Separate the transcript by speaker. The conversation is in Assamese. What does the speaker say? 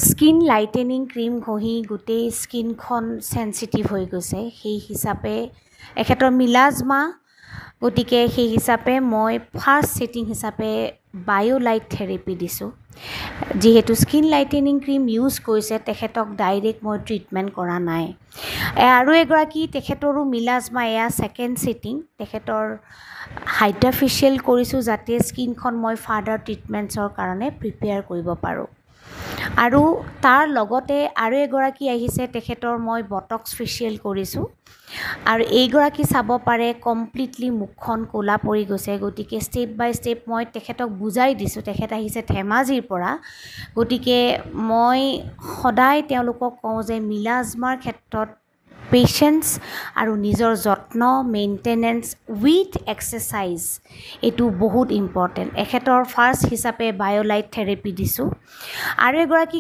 Speaker 1: স্কিন লাইটেনিং ক্ৰীম ঘঁহি গোটেই স্কিনখন চেঞ্চিটিভ হৈ গৈছে। সেই হিচাপে এখেতৰ মিলাজমা, গতিকে সেই হিচাপে মই ফাৰ্ষ্ট ছেটিং হিচাপে বায়'লাইট থেৰাপি দিছোঁ। যিহেতু স্কিন লাইটেনিং ক্ৰীম ইউজ কৰিছে, তেখেতক ডাইৰেক্ট মই ট্ৰিটমেণ্ট কৰা নাই। আৰু এগৰাকী তেখেতৰো মিলাজমা, এয়া ছেকেণ্ড ছেটিং। তেখেতৰ হাইড্ৰা ফেচিয়েল কৰিছোঁ যাতে স্কিনখন মই ফাৰ্ডাৰ ট্ৰিটমেণ্টছৰ কাৰণে প্ৰিপেয়াৰ কৰিব পাৰোঁ। আৰু তাৰ লগতে আৰু এগৰাকী আহিছে, তেখেতৰ মই বটক্স ফেচিয়েল কৰিছোঁ। আৰু এইগৰাকী চাব পাৰে কমপ্লিটলি মুখখন ক'লা পৰি গৈছে, গতিকে ষ্টেপ বাই ষ্টেপ মই তেখেতক বুজাই দিছোঁ। তেখেত আহিছে ধেমাজিৰ পৰা, গতিকে মই সদায় তেওঁলোকক কওঁ যে মিলাজমাৰ ক্ষেত্ৰত পেচেন্স আৰু নিজৰ যত্ন, মেইনটেনেন্স উইথ এক্সাৰচাইজ, এইটো বহুত ইম্পৰ্টেণ্ট। এখেতৰ ফাৰ্ষ্ট হিচাপে বায়'লাইট থেৰাপি দিছোঁ। আৰু এগৰাকী